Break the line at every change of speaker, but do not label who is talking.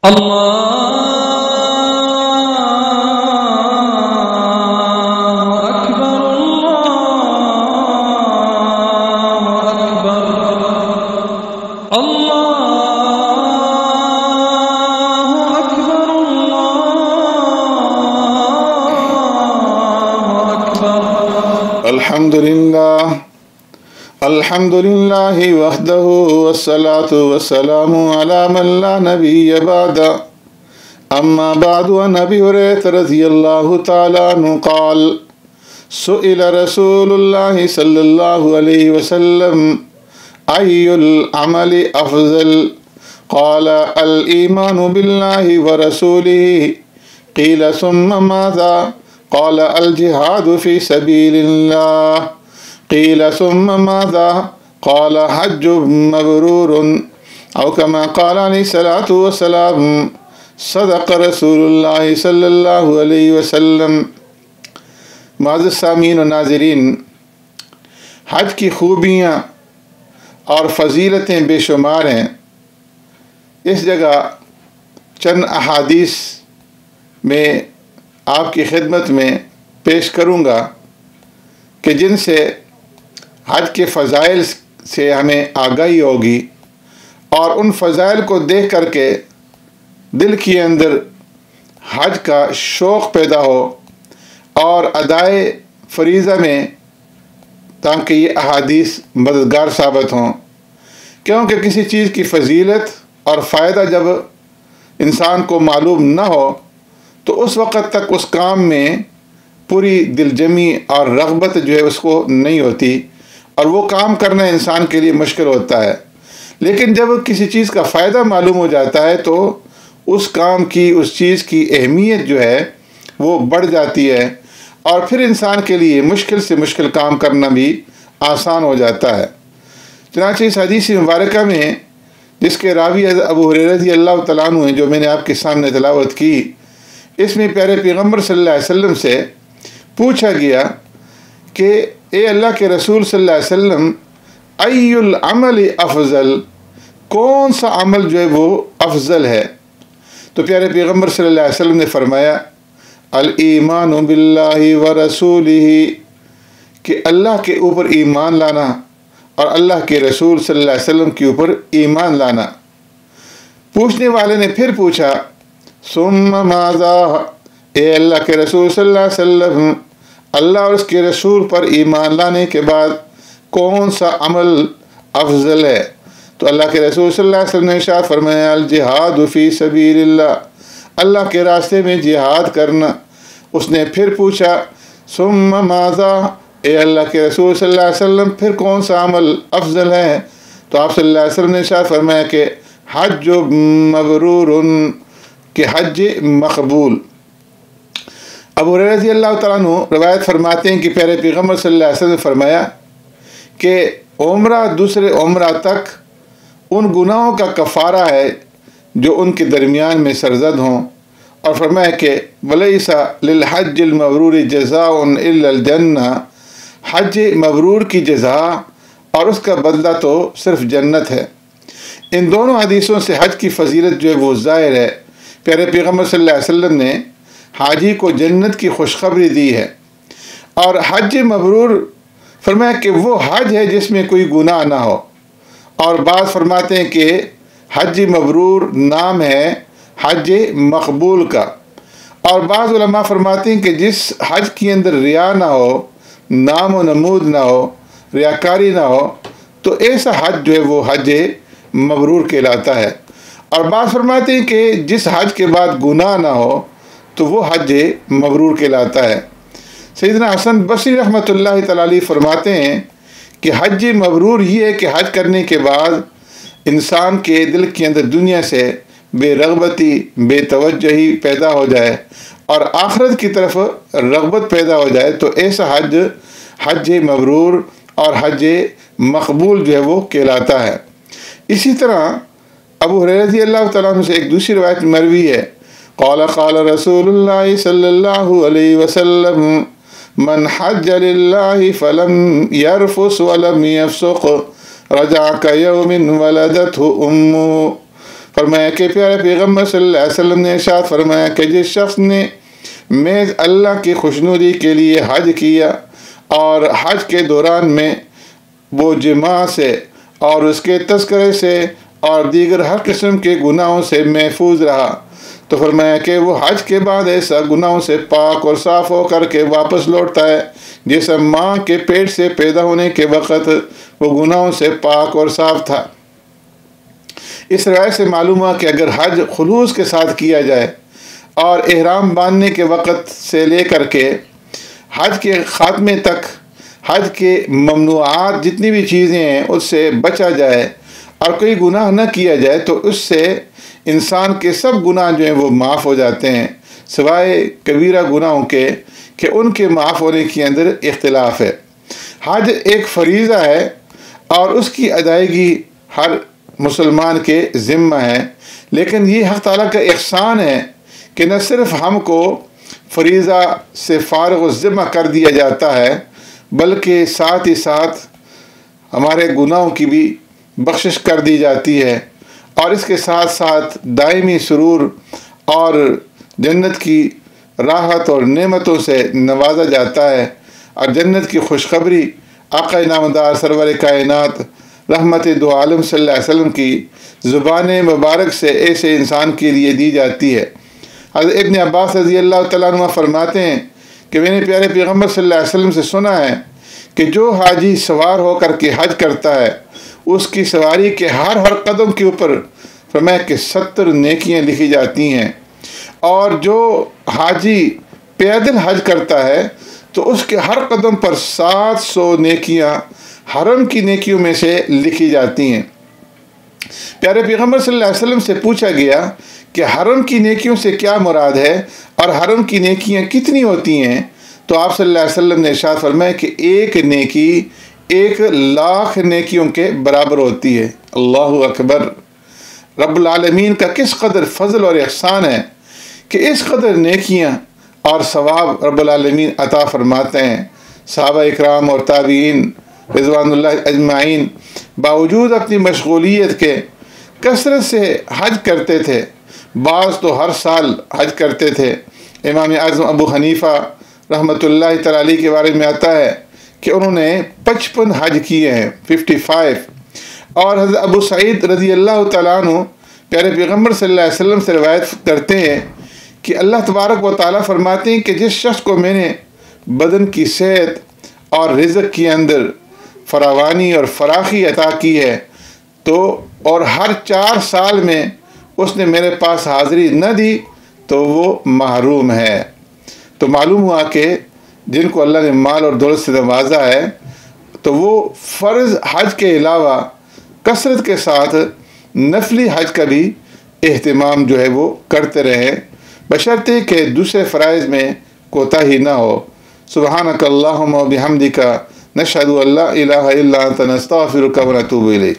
الله أكبر الله أكبر الله أكبر الله أكبر.
الحمد لله وحده والصلاة والسلام على من لا نبي بعد. أما بعد، عن أبي هريرة رضي الله تعالى عنه قال: سئل رسول الله صلى الله عليه وسلم أي العمل أفضل؟ قال: الإيمان بالله ورسوله. قيل: ثم ماذا؟ قال: الجهاد في سبيل الله. قيل: ثم ماذا؟ قال: حج مبرور، أو كما قال عليه الصلاة والسلام. صدق رسول اللہ صلی اللہ علیہ وسلم. معزز سامعین و ناظرین، حج کی خوبیاں اور فضیلتیں بے شمار ہیں. اس جگہ چند احادیث میں آپ کی خدمت میں پیش کروں گا کہ جن سے حج کے فضائل سے ہمیں آگاہی ہوگی، اور ان فضائل کو دیکھ کر کے دل کے اندر حج کا شوق پیدا ہو اور ادائے فریضہ میں، تاکہ یہ احادیث مددگار ثابت ہوں. کیونکہ کسی چیز کی فضیلت اور فائدہ جب انسان کو معلوم نہ ہو تو اس وقت تک اس کام میں پوری دل جمی اور رغبت جو ہے اس کو نہیں ہوتی، اور وہ کام کرنا انسان کے لیے مشکل ہوتا ہے. لیکن جب کسی چیز کا فائدہ معلوم ہو جاتا ہے تو اس کام کی، اس چیز کی اہمیت جو ہے وہ بڑھ جاتی ہے، اور پھر انسان کے لیے مشکل سے مشکل کام کرنا بھی آسان ہو جاتا ہے. چنانچہ اس حدیث مبارکہ میں، جس کے راوی ابو ہریرہ رضی اللہ تعالیٰ عنہ ہیں، جو میں نے آپ کے سامنے تلاوت کی، اس میں پیارے پیغمبر صلی اللہ علیہ وسلم سے پوچھا گیا کہ اے اللہ کے رسول صلی اللہ علیہ وسلم، ای العمل افضل، کون سا عمل جو ہے وہ افضل ہے؟ تو پیارے پیغمبر صلی اللہ علیہ وسلم نے فرمایا: الایمان باللہ ورسولہ، کہ اللہ کے اوپر ایمان لانا اور اللہ کے رسول صلی اللہ علیہ وسلم کے اوپر ایمان لانا. پوچھنے والے نے پھر پوچھا: ثم ماذا؟ اے اللہ کے رسول صلی اللہ علیہ وسلم، اللہ اور اس کے رسول پر ایمان لانے کے بعد کون سا عمل افضل ہے؟ تو اللہ کے رسول صلی اللہ علیہ وسلم نے ارشاد فرمایا: الجہاد فی سبیل اللہ، اللہ کے راستے میں جہاد کرنا. اس نے پھر پوچھا: ثم ماذا؟ اے اللہ کے رسول صلی اللہ علیہ وسلم، پھر کون سا عمل افضل ہے؟ تو آپ صلی اللہ علیہ وسلم نے ارشاد فرمایا کہ حج مبرور، کہ حج مقبول. ابو ہریرہ رضی اللہ تعالیٰ عنہ روایت فرماتے ہیں کہ پیارے پیغمبر صلی اللہ علیہ وسلم نے فرمایا کہ عمرہ دوسرے عمرہ تک ان گناہوں کا کفارہ ہے جو ان کے درمیان میں سرزد ہوں، اور فرمایا کہ وَلَيْسَ لِلْحَجِّ الْمَبْرُورِ جَزَاءٌ إِلَّا الْجَنَّةُ، حج مبرور کی جزا اور اس کا بدلہ تو صرف جنت ہے. ان دونوں حدیثوں سے حج کی فضیلت جو ہے وہ ظاہر ہے. پیارے پیغمبر صلی اللہ علیہ وسلم نے حاجی کو جنت کی خوشخبری دی ہے. اور حج مبرور فرمایا کہ وہ حج ہے جس میں کوئی گناہ نہ ہو. اور بعض فرماتے ہیں کہ حج مبرور نام ہے حج مقبول کا. اور بعض علماء فرماتے ہیں کہ جس حج کے اندر ریا نہ ہو، نام و نمود نہ ہو، ریاکاری نہ ہو، تو ایسا حج جو ہے وہ حج مبرور کہلاتا ہے. اور بعض فرماتے ہیں کہ جس حج کے بعد گناہ نہ ہو تو وہ حج مبرور کہلاتا ہے. سیدنا حسن بصری رحمۃ اللہ تعالیٰ علیہ فرماتے ہیں کہ حج مبرور یہ ہے کہ حج کرنے کے بعد انسان کے دل کے اندر دنیا سے بے رغبتی، بے توجہی پیدا ہو جائے اور آخرت کی طرف رغبت پیدا ہو جائے، تو ایسا حج مبرور اور حج مقبول جو ہے وہ کہلاتا ہے. اسی طرح ابو ہریرہ رضی اللہ تعالیٰ عنہ سے ایک دوسری روایت مروی ہے: قال رسول اللہ صلی اللہ علیہ وسلم: من حج للہ فلم یرفث ولم یفسق رجع کیوم ولدتہ امہ. فرمایا کہ پیارے پیغمبر صلی اللہ علیہ وسلم نے ارشاد فرمایا کہ جس شخص نے محض اللہ کی خوشنودی کے لیے حج کیا اور حج کے دوران میں وہ جماع سے اور اس کے تذکرے سے اور دیگر ہر قسم کے گناہوں سے محفوظ رہا، تو فرمایا کہ وہ حج کے بعد ایسا گناہوں سے پاک اور صاف ہو کر کے واپس لوٹتا ہے جیسا ماں کے پیٹ سے پیدا ہونے کے وقت وہ گناہوں سے پاک اور صاف تھا۔ اس روایت سے معلوم ہوا کہ اگر حج خلوص کے ساتھ کیا جائے اور احرام باندھنے کے وقت سے لے کر کے حج کے خاتمے تک حج کے ممنوعات جتنی بھی چیزیں ہیں اس سے بچا جائے اور کوئی گناہ نہ کیا جائے تو اس سے انسان کے سب گناہ جو ہیں وہ معاف ہو جاتے ہیں، سوائے کبیرہ گناہوں کے کہ ان کے معاف ہونے کے اندر اختلاف ہے۔ حج ایک فریضہ ہے اور اس کی ادائیگی ہر مسلمان کے ذمہ ہے، لیکن یہ حق تعالیٰ کا احسان ہے کہ نہ صرف ہم کو فریضہ سے فارغ الذمہ کر دیا جاتا ہے بلکہ ساتھ ہی ساتھ ہمارے گناہوں کی بھی بخشش کر دی جاتی ہے، اور اس کے ساتھ ساتھ دائمی سرور اور جنت کی راحت اور نعمتوں سے نوازا جاتا ہے، اور جنت کی خوشخبری آقا نامدار سرور کائنات رحمت دو عالم صلی اللہ علیہ وسلم کی زبان مبارک سے ایسے انسان کے لیے دی جاتی ہے۔ حضرت ابن عباس رضی اللہ تعالیٰ عنہ فرماتے ہیں کہ میں نے پیارے پیغمبر صلی اللہ علیہ وسلم سے سنا ہے کہ جو حاجی سوار ہو کر کے حج کرتا ہے اس کی سواری کے ہر قدم کے اوپر فرمایا کہ 70 نیکیاں لکھی جاتی ہیں، اور جو حاجی پیدل حج کرتا ہے تو اس کے ہر قدم پر 700 نیکیاں حرم کی نیکیوں میں سے لکھی جاتی ہیں۔ پیارے پیغمبر صلی اللہ علیہ وسلم سے پوچھا گیا کہ حرم کی نیکیوں سے کیا مراد ہے اور حرم کی نیکیاں کتنی ہوتی ہیں، تو آپ صلی اللہ علیہ وسلم نے ارشاد فرمایا کہ ایک نیکی 1,00,000 نیکیوں کے برابر ہوتی ہے۔ اللہ اکبر! رب العالمین کا کس قدر فضل اور احسان ہے کہ اس قدر نیکیاں اور ثواب رب العالمین عطا فرماتے ہیں۔ صحابہ اکرام اور تابعین رضوان اللہ اجمعین باوجود اپنی مشغولیت کے کثرت سے حج کرتے تھے، بعض تو ہر سال حج کرتے تھے۔ امام اعظم ابو حنیفہ رحمۃ اللہ تعالی علیہ کے بارے میں آتا ہے کہ انہوں نے 55 حج کیے ہیں، 55۔ اور حضرت ابو سعید رضی اللہ تعالیٰ عنہ پیارے پیغمبر صلی اللہ علیہ وسلم سے روایت کرتے ہیں کہ اللہ تبارک و تعالیٰ فرماتے ہیں کہ جس شخص کو میں نے بدن کی صحت اور رزق کے اندر فراوانی اور فراخی عطا کی ہے تو اور ہر 4 سال میں اس نے میرے پاس حاضری نہ دی تو وہ محروم ہے۔ تو معلوم ہوا کہ جن کو اللہ نے مال اور دولت سے نوازا ہے تو وہ فرض حج کے علاوہ کثرت کے ساتھ نفلی حج کا بھی اہتمام جو ہے وہ کرتے رہیں، بشرطے کہ دوسرے فرائض میں کوتاہی نہ ہو۔ سبحانک اللہم و بحمدک نشہد ان لا الہ الا انت نستغفرک و نتوب الیک۔